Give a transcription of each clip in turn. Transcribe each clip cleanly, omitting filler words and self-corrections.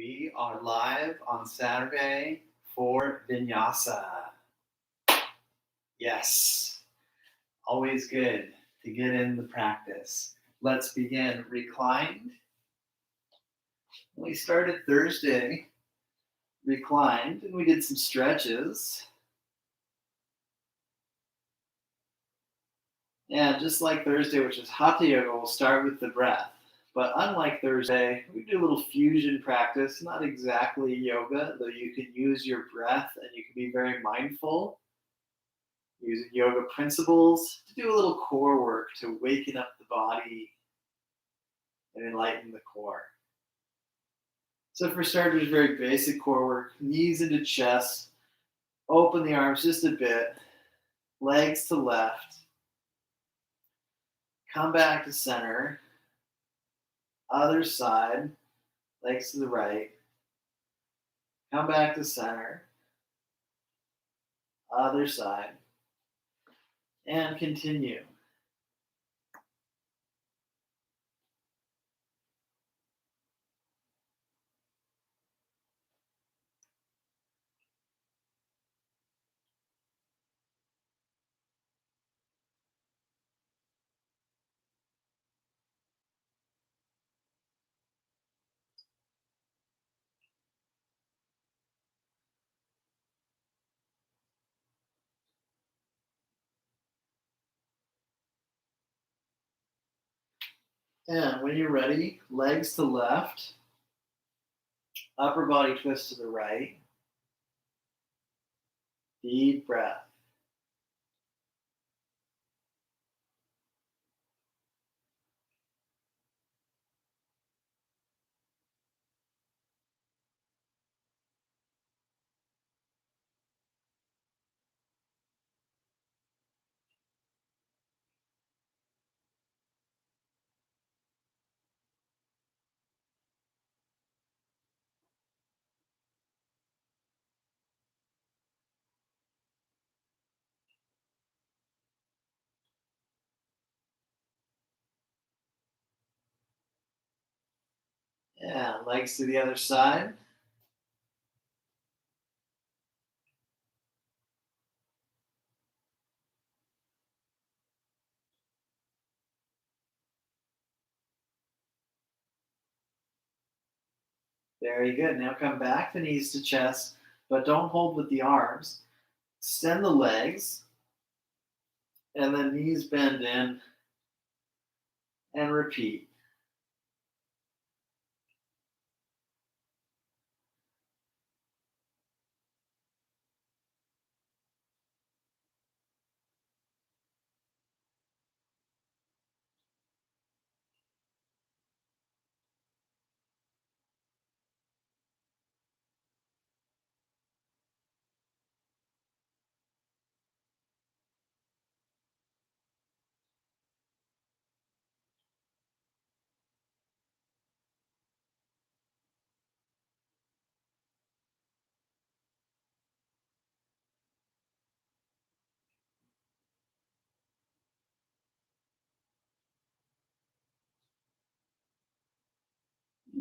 We are live on Saturday for Vinyasa. Yes, always good to get in the practice. Let's begin. Reclined. We started Thursday reclined and we did some stretches. And just like Thursday, which is Hatha Yoga, we'll start with the breath. But unlike Thursday, we do a little fusion practice, not exactly yoga, though you can use your breath and you can be very mindful using yoga principles to do a little core work to waken up the body and enlighten the core. So for starters, very basic core work, knees into chest, open the arms just a bit, legs to left, come back to center, other side, legs to the right, come back to center, other side, and continue. And when you're ready, legs to left, upper body twist to the right, deep breath. Yeah, legs to the other side. Very good. Now come back the knees to chest, but don't hold with the arms. Extend the legs, and then knees bend in, and repeat.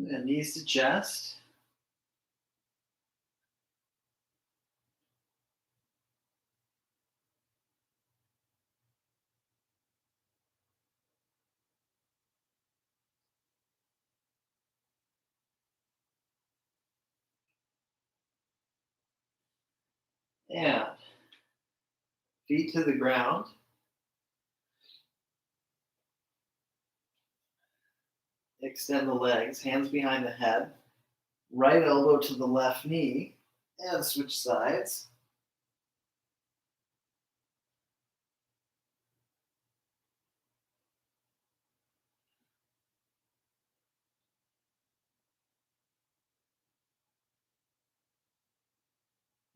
And knees to chest. And feet to the ground. Extend the legs, hands behind the head. Right elbow to the left knee. And switch sides.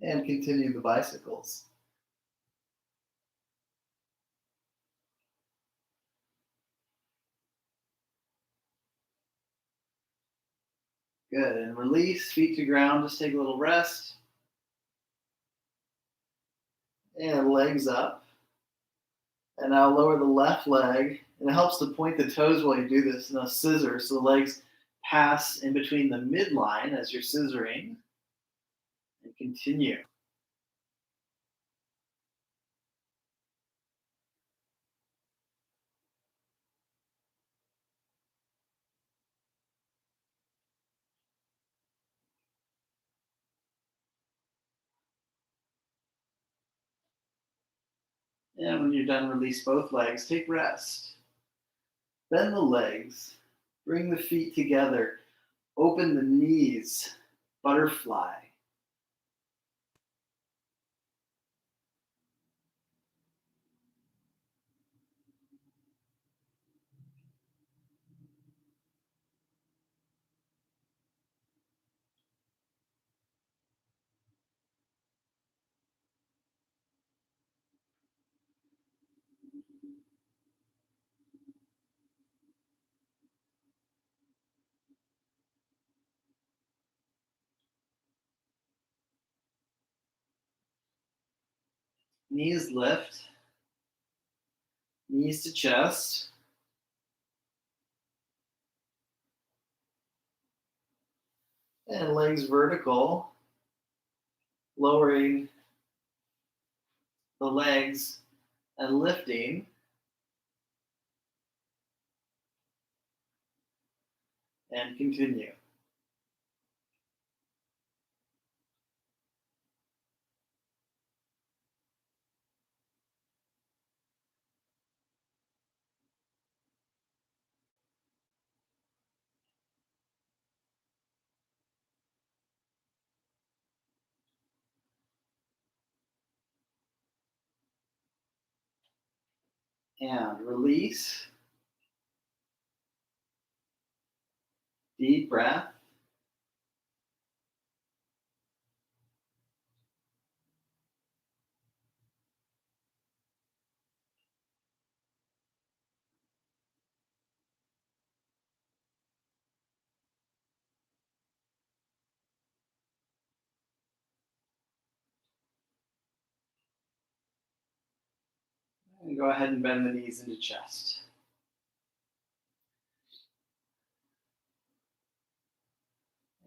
And continue the bicycles. Good. And release, feet to ground. Just take a little rest. And legs up. And now lower the left leg. And it helps to point the toes while you do this in a scissor so the legs pass in between the midline as you're scissoring, and continue. And when you're done, release both legs, take rest. Bend the legs, bring the feet together, open the knees, butterfly. Knees lift, knees to chest, and legs vertical, lowering the legs and lifting, and continue. And release, deep breath. And go ahead and bend the knees into chest.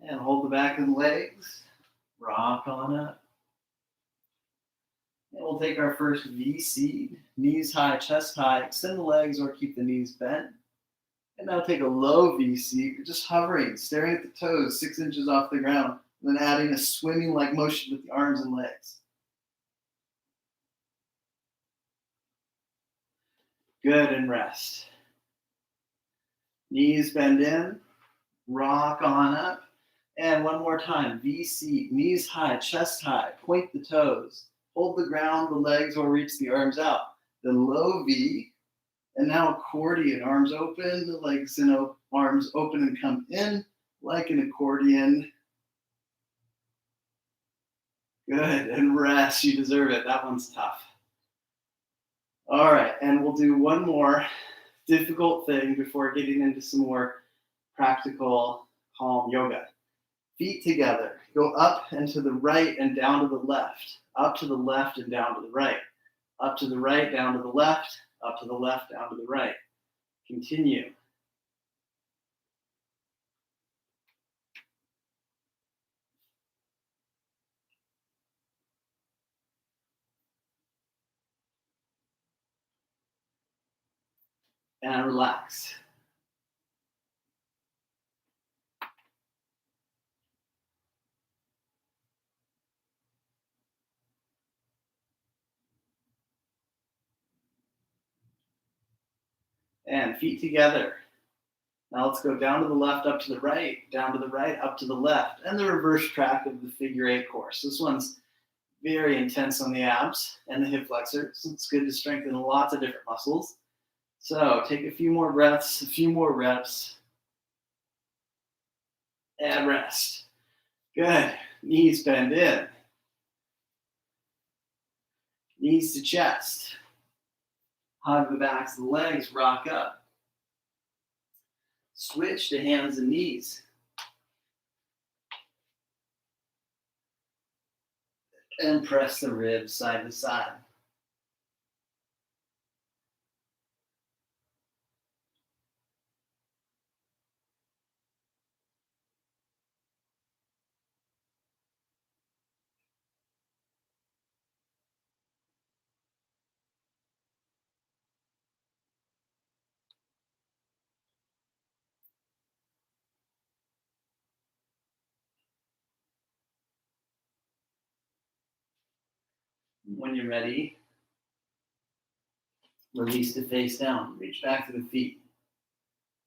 And hold the back of the legs, rock on up. And we'll take our first V seat, knees high, chest high, extend the legs or keep the knees bent. And now take a low V seat. You're just hovering, staring at the toes, 6 inches off the ground, and then adding a swimming-like motion with the arms and legs. Good, and rest. Knees bend in, rock on up. And one more time, V seat, knees high, chest high, point the toes, hold the ground, the legs, or reach the arms out. Then low V, and now accordion, arms open, the legs and arms open and come in like an accordion. Good, and rest, you deserve it. That one's tough. All right, and we'll do one more difficult thing before getting into some more practical calm yoga. Feet together, go up and to the right and down to the left, up to the left and down to the right, up to the right, down to the left, up to the left, down to the right. Continue. And relax. And feet together. Now let's go down to the left, up to the right, down to the right, up to the left, and the reverse track of the figure 8 course. This one's very intense on the abs and the hip flexors. It's good to strengthen lots of different muscles. So take a few more breaths, a few more reps, and rest. Good. Knees bend in. Knees to chest. Hug the backs of the legs, rock up. Switch to hands and knees. And press the ribs side to side. When you're ready, release to face down. Reach back to the feet.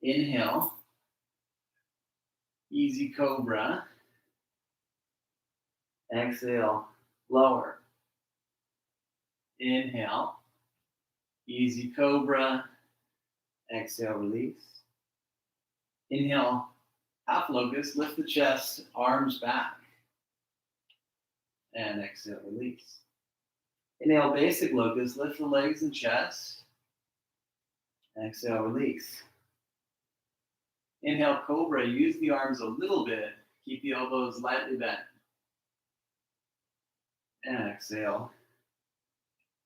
Inhale. Easy cobra. Exhale. Lower. Inhale. Easy cobra. Exhale, release. Inhale, half locust, lift the chest, arms back. And exhale, release. Inhale, basic locust, lift the legs and chest. Exhale, release. Inhale, cobra, use the arms a little bit. Keep the elbows lightly bent. And exhale,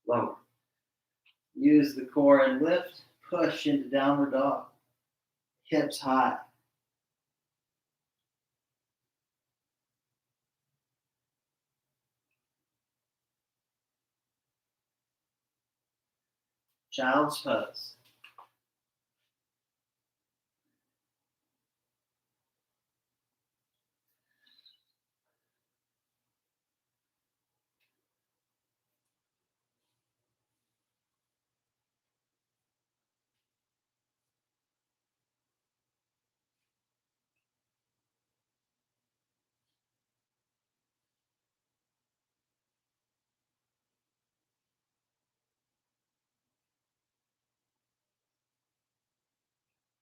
lower. Use the core and lift, push into downward dog. Hips high. Child's pose.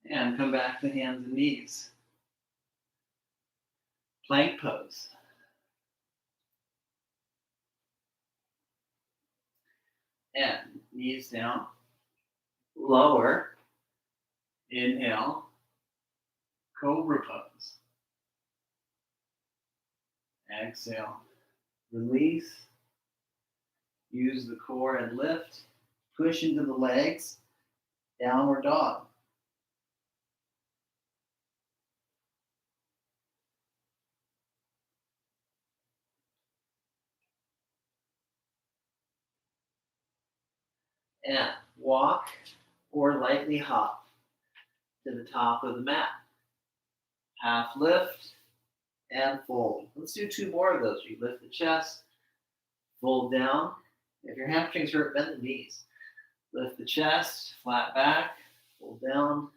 And come back to hands and knees. Plank pose. And knees down. Lower. Inhale. Cobra pose. Exhale. Release. Use the core and lift. Push into the legs. Downward dog. And walk or lightly hop to the top of the mat. Half lift and fold. Let's do 2 more of those. You lift the chest, fold down. If your hamstrings hurt, bend the knees. Lift the chest, flat back, fold down,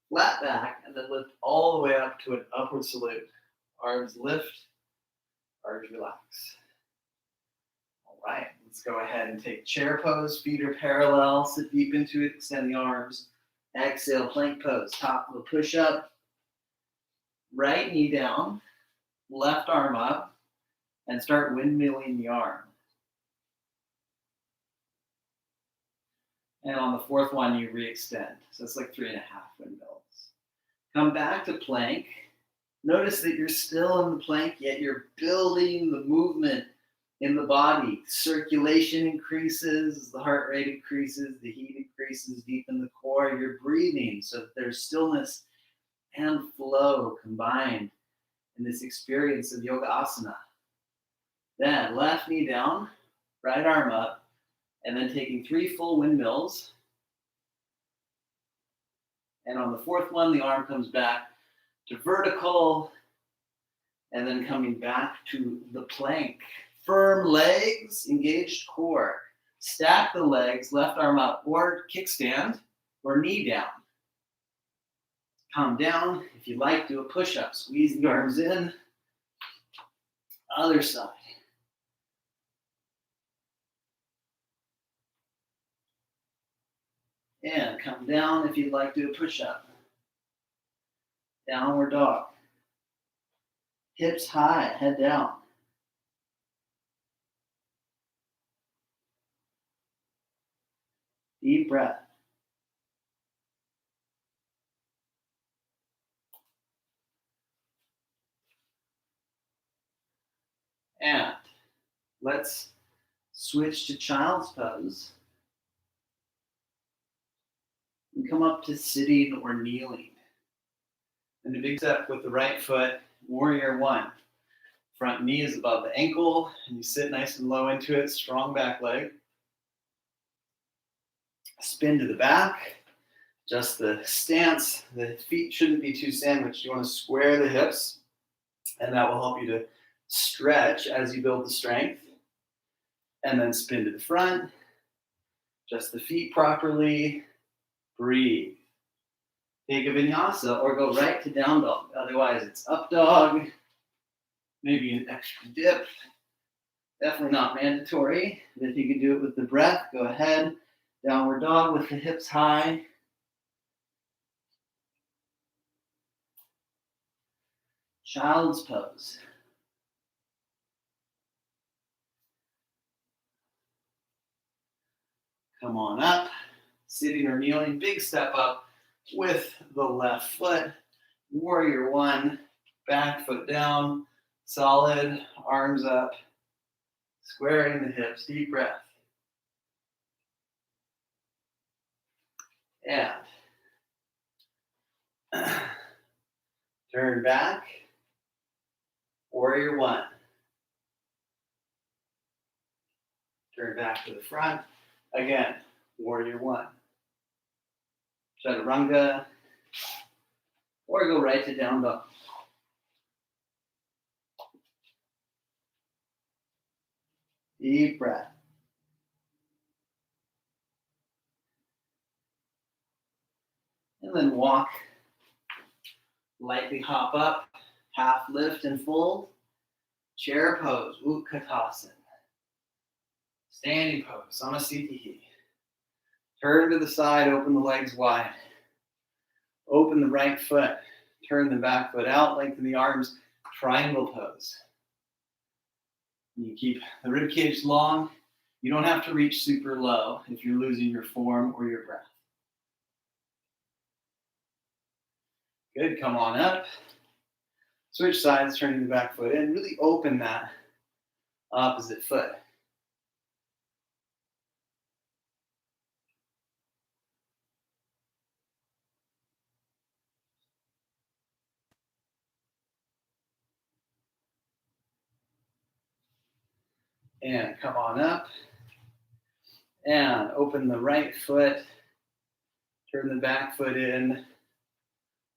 flat back, and then lift all the way up to an upward salute. Arms lift, arms relax. All right, let's go ahead and take chair pose. Feet are parallel, sit deep into it, extend the arms. Exhale, plank pose, top of a push-up. Right knee down, left arm up, and start windmilling the arm. And on the 4th one, you re-extend. So it's like 3.5 windmills. Come back to plank. Notice that you're still in the plank, yet you're building the movement in the body. Circulation increases, the heart rate increases, the heat increases deep in the core. You're breathing so that there's stillness and flow combined in this experience of yoga asana. Then left knee down, right arm up, and then taking 3 full windmills. And on the 4th one, the arm comes back to vertical, and then coming back to the plank. Firm legs, engaged core. Stack the legs, left arm up, or kickstand, or knee down. Come down. If you like, do a push-up. Squeeze the arms in. Other side. And come down if you'd like, do a push-up. Downward dog. Hips high, head down. Deep breath. And let's switch to child's pose. And come up to sitting or kneeling. And a big step with the right foot, warrior 1. Front knee is above the ankle, and you sit nice and low into it, strong back leg. Spin to the back, just the stance. The feet shouldn't be too sandwiched. You want to square the hips, and that will help you to stretch as you build the strength. And then spin to the front. Adjust the feet properly. Breathe. Take a vinyasa or go right to down dog. Otherwise, it's up dog. Maybe an extra dip. Definitely not mandatory. But if you can do it with the breath, go ahead. Downward dog with the hips high. Child's pose. Come on up. Sitting or kneeling, big step up with the left foot. Warrior one, back foot down, solid, arms up, squaring the hips, deep breath. And turn back, warrior one. Turn back to the front. Again, warrior one. Chaturanga, or go right to down dog. Deep breath. And then walk, lightly hop up, half lift and fold. Chair pose, Utkatasana. Standing pose, Samasthiti. Turn to the side, open the legs wide. Open the right foot, turn the back foot out, lengthen the arms, triangle pose. You keep the rib cage long. You don't have to reach super low if you're losing your form or your breath. Good, come on up. Switch sides, turning the back foot in. Really open that opposite foot. And come on up. And open the right foot. Turn the back foot in.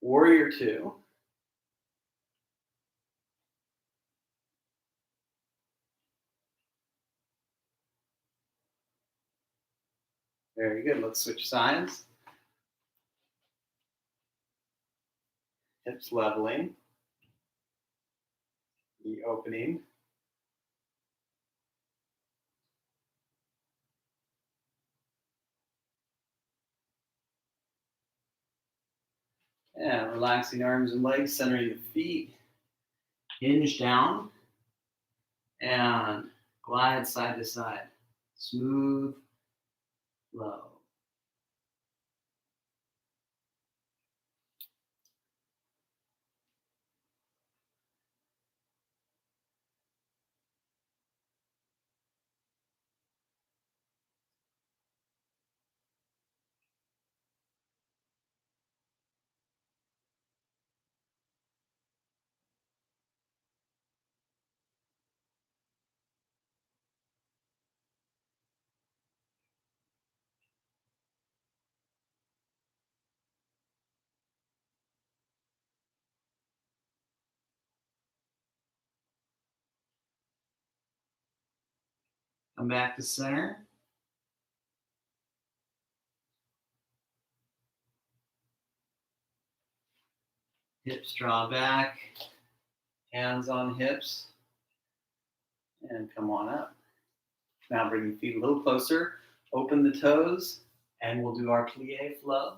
Warrior two. Very good. Let's switch sides. Hips leveling. The opening. And relaxing arms and legs, centering the feet. Hinge down. And glide side to side. Smooth, low. Come back to center. Hips draw back. Hands on hips. And come on up. Now bring the feet a little closer. Open the toes. And we'll do our plie flow.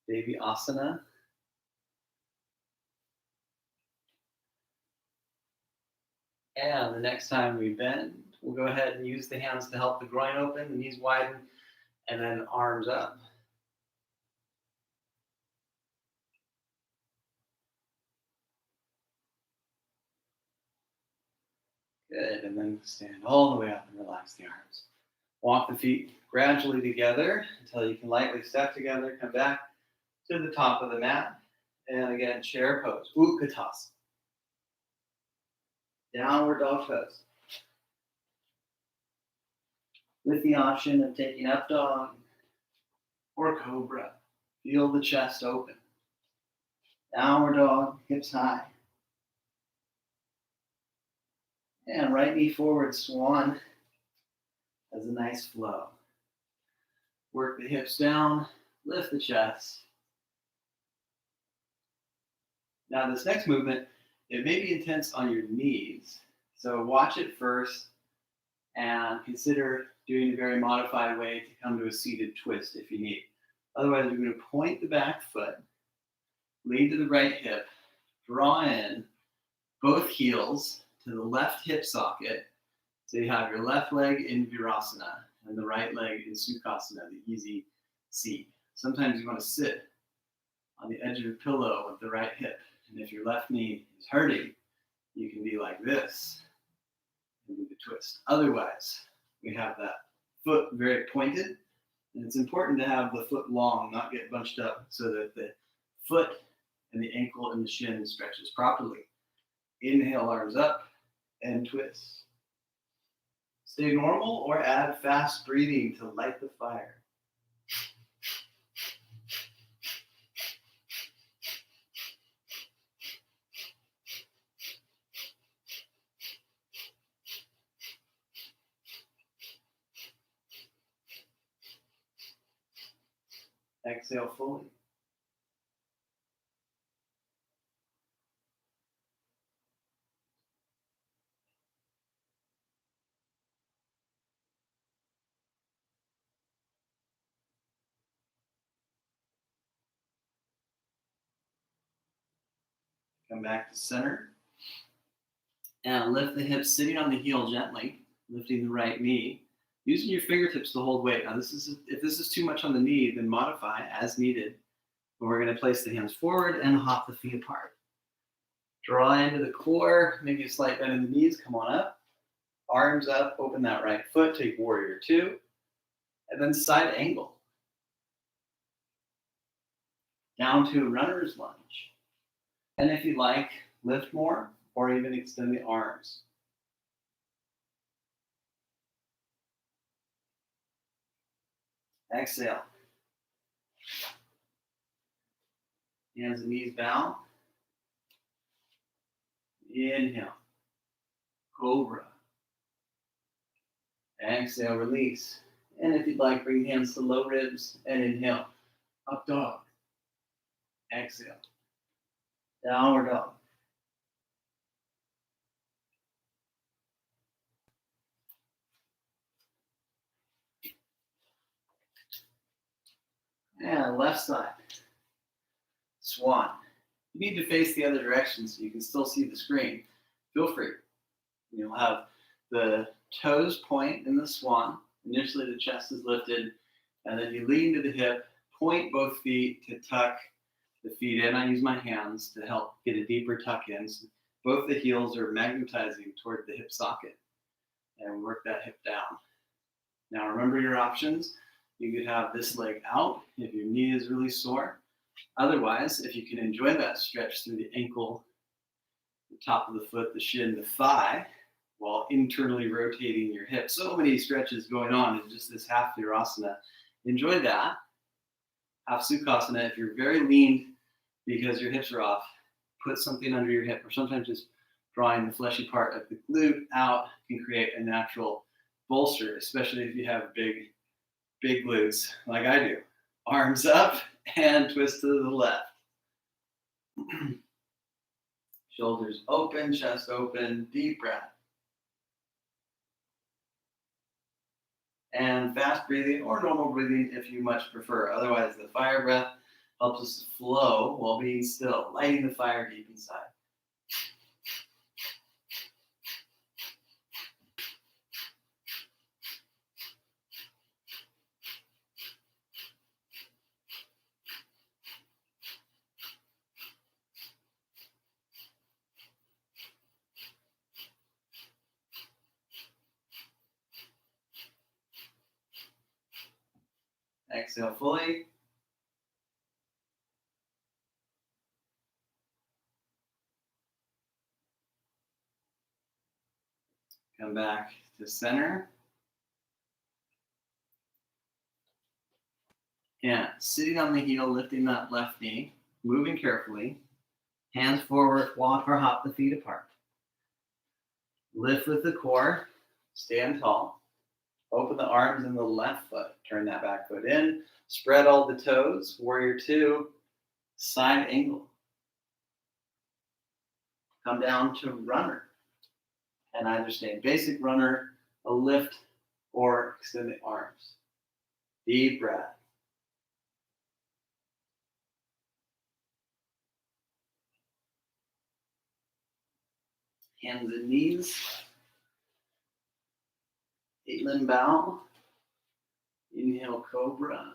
Baby asana. And the next time we bend, we'll go ahead and use the hands to help the groin open, the knees widen, and then arms up. Good, and then stand all the way up and relax the arms. Walk the feet gradually together until you can lightly step together. Come back to the top of the mat. And again, chair pose, Utkatasana. Downward dog pose. With the option of taking up dog or cobra. Feel the chest open. Downward dog, hips high. And right knee forward, swan. as a nice flow. Work the hips down, lift the chest. Now this next movement, it may be intense on your knees, so watch it first and consider doing a very modified way to come to a seated twist if you need. Otherwise, you're going to point the back foot, lean to the right hip, draw in both heels to the left hip socket. So you have your left leg in Virasana and the right leg in Sukhasana, the easy seat. Sometimes you want to sit on the edge of your pillow with the right hip. And if your left knee is hurting, you can be like this and do the twist. Otherwise, we have that foot very pointed. And it's important to have the foot long, not get bunched up, so that the foot and the ankle and the shin stretches properly. Inhale, arms up, and twist. Stay normal or add fast breathing to light the fire. Exhale fully. Come back to center. And lift the hips, sitting on the heel gently, lifting the right knee, using your fingertips to hold weight. Now, if this is too much on the knee, then modify as needed. But we're going to place the hands forward and hop the feet apart. Draw into the core, maybe a slight bend in the knees. Come on up. Arms up, open that right foot, take warrior two, and then side angle. Down to runner's lunge. And if you like, lift more or even extend the arms. Exhale. Hands and knees bound. Inhale. Cobra. Exhale, release. And if you'd like, bring hands to low ribs and inhale. Up dog. Exhale. Downward dog. And left side. Swan. You need to face the other direction so you can still see the screen. Feel free. You'll have the toes point in the swan. Initially, the chest is lifted, and then you lean to the hip, point both feet to tuck the feet in. I use my hands to help get a deeper tuck in. So both the heels are magnetizing toward the hip socket, and work that hip down. Now, remember your options. You could have this leg out if your knee is really sore. Otherwise, if you can enjoy that stretch through the ankle, the top of the foot, the shin, the thigh, while internally rotating your hip. So many stretches going on in just this half Virasana. Enjoy that. Half Sukhasana. If you're very lean because your hips are off, put something under your hip, or sometimes just drawing the fleshy part of the glute out can create a natural bolster, especially if you have big glutes like I do. Arms up and twist to the left. Shoulders open, chest open, deep breath. And fast breathing or normal breathing if you much prefer. Otherwise, the fire breath helps us to flow while being still, lighting the fire deep inside. Exhale fully. Come back to center. And sitting on the heel, lifting that left knee, moving carefully. Hands forward, walk or hop the feet apart. Lift with the core, stand tall. Open the arms in the left foot. Turn that back foot in. Spread all the toes. Warrior two. Side angle. Come down to runner. And either stay basic runner, a lift, or extend the arms. Deep breath. Hands and knees. 8-limb bow. Inhale, cobra.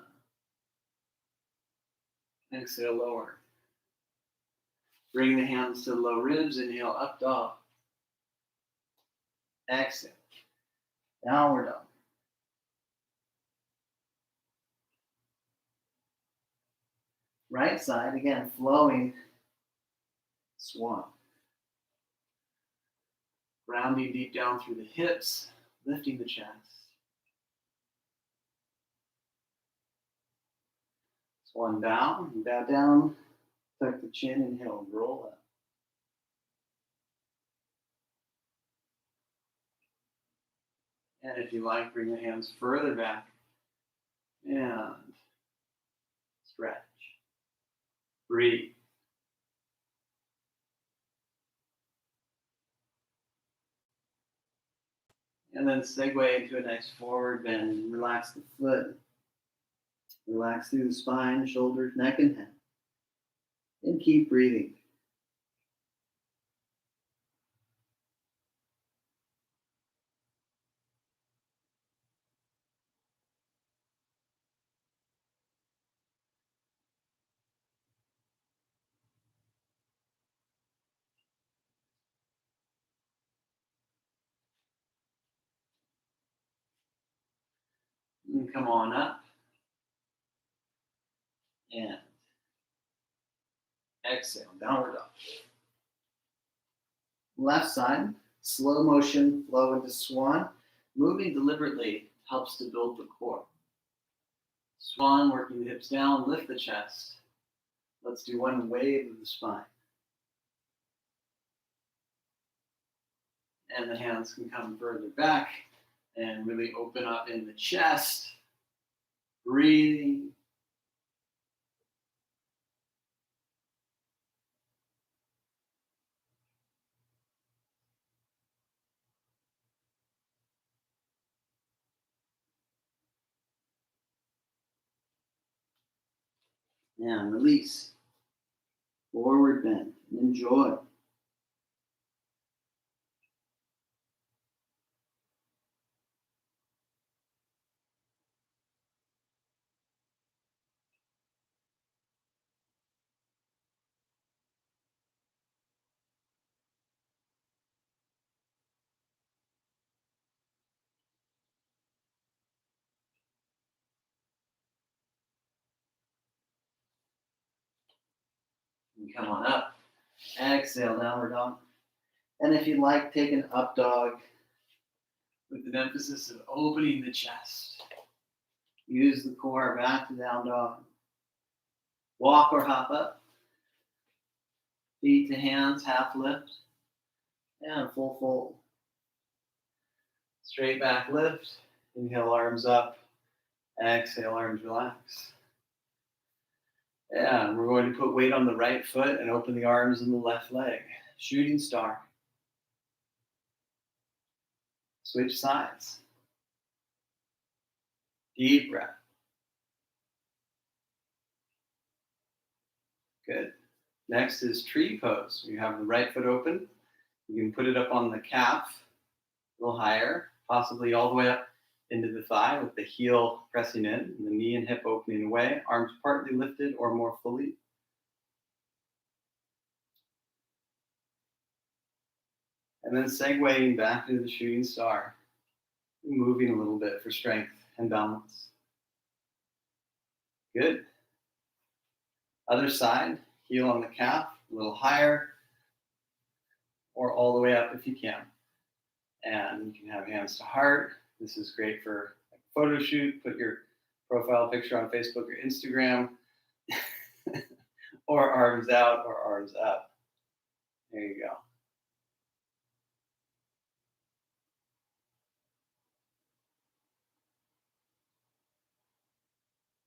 Exhale, lower. Bring the hands to the low ribs. Inhale, up dog. Exhale. Downward dog. Right side, again, flowing. Swan. Grounding deep down through the hips, lifting the chest. Swan bow, bow down, tuck the chin, inhale, roll up. And if you like, bring the hands further back and stretch. Breathe. And then segue into a nice forward bend. Relax the foot. Relax through the spine, shoulders, neck, and head. And keep breathing. And come on up. And exhale, downward dog. Left side, slow motion, flow into swan. Moving deliberately helps to build the core. Swan, working the hips down, lift the chest. Let's do one wave of the spine. And the hands can come further back and really open up in the chest. Breathing. And release. Forward bend. Enjoy. And come on up. Exhale, downward dog. And if you like, take an up dog with an emphasis of opening the chest. Use the core back to down dog. Walk or hop up. Feet to hands, half lift. And full fold. Straight back lift. Inhale, arms up. Exhale, arms relax. And we're going to put weight on the right foot and open the arms in the left leg. Shooting star. Switch sides. Deep breath. Good. Next is tree pose. You have the right foot open. You can put it up on the calf, a little higher, possibly all the way up into the thigh with the heel pressing in, and the knee and hip opening away, arms partly lifted or more fully. And then segueing back into the shooting star, moving a little bit for strength and balance. Good. Other side, heel on the calf, a little higher, or all the way up if you can. And you can have hands to heart. This is great for a photo shoot. Put your profile picture on Facebook or Instagram. Or arms out or arms up. There you go.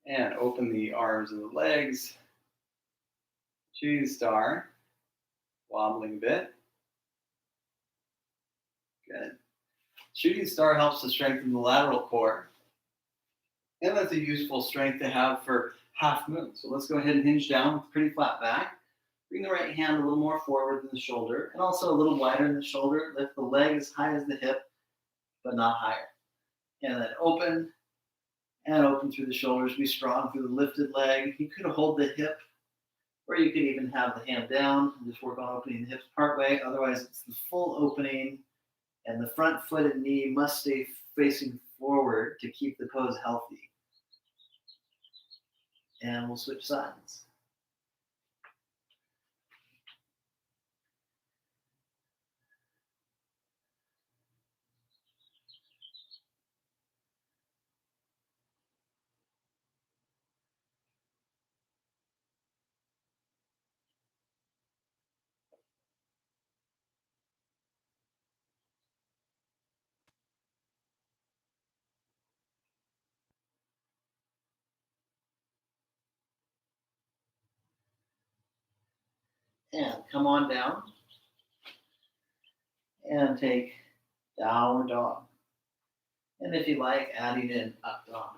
And open the arms and the legs. Shooting star, wobbling a bit. Good. Shooting star helps to strengthen the lateral core. And that's a useful strength to have for half moon. So let's go ahead and hinge down with a pretty flat back. Bring the right hand a little more forward than the shoulder, and also a little wider than the shoulder. Lift the leg as high as the hip, but not higher. And then open, and open through the shoulders. Be strong through the lifted leg. You could hold the hip, or you could even have the hand down and just work on opening the hips part way. Otherwise, it's the full opening, and the front foot and knee must stay facing forward to keep the pose healthy. And we'll switch sides. And come on down. And take downward dog. And if you like, adding in up dog.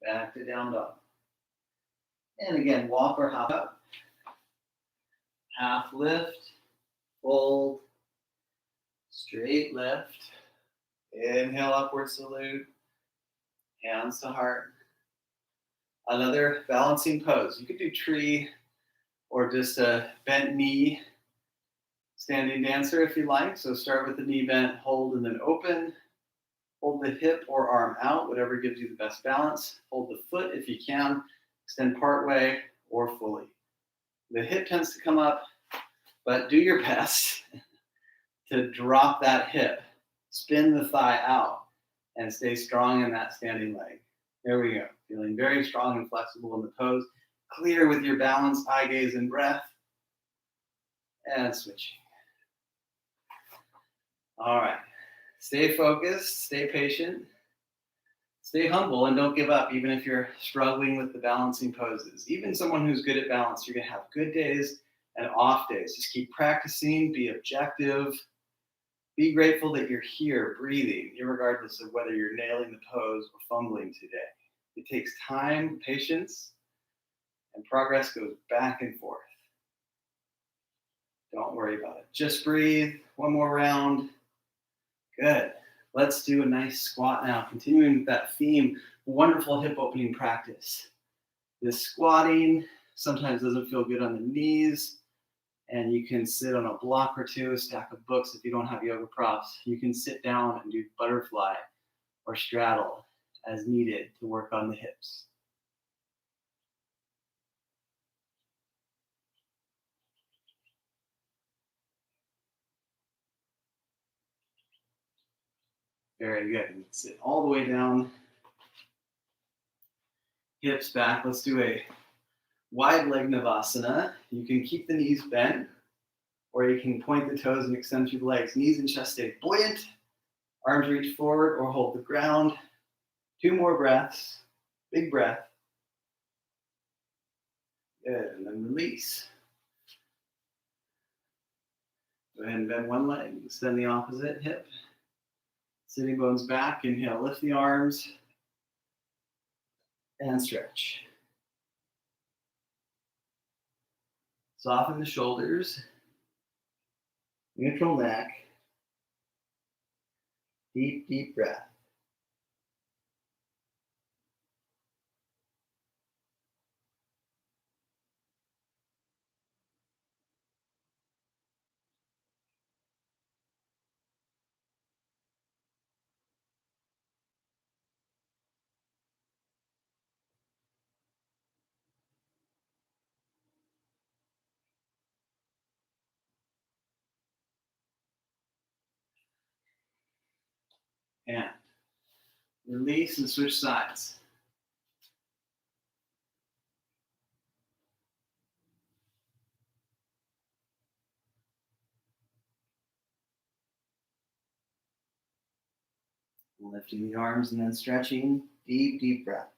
Back to down dog. And again, walk or hop up. Half lift, fold, straight lift. Inhale, upward salute. Hands to heart. Another balancing pose. You could do tree or just a bent knee standing dancer if you like. So start with the knee bent, hold, and then open. Hold the hip or arm out, whatever gives you the best balance. Hold the foot if you can. Extend part way or fully. The hip tends to come up, but do your best to drop that hip. Spin the thigh out and stay strong in that standing leg. There we go. Feeling very strong and flexible in the pose. Clear with your balance, eye gaze, and breath. And switching. All right. Stay focused, stay patient, stay humble, and don't give up even if you're struggling with the balancing poses. Even someone who's good at balance, you're going to have good days and off days. Just keep practicing, be objective, be grateful that you're here breathing, regardless of whether you're nailing the pose or fumbling today. It takes time, patience, and progress goes back and forth. Don't worry about it. Just breathe. One more round. Good. Let's do a nice squat now. Continuing with that theme, wonderful hip opening practice. This squatting sometimes doesn't feel good on the knees, and you can sit on a block or two, a stack of books if you don't have yoga props. You can sit down and do butterfly or straddle as needed to work on the hips. Very good. And sit all the way down, hips back. Let's do a wide leg Navasana. You can keep the knees bent, or you can point the toes and extend through the legs. Knees and chest stay buoyant. Arms reach forward or hold the ground. 2 more breaths. Big breath. Good. And then release. Go ahead and bend one leg. Extend the opposite hip. Sitting bones back. Inhale, lift the arms. And stretch. Soften the shoulders. Neutral neck. Deep, deep breath. And release and switch sides. Lifting the arms and then stretching. deep, deep breath.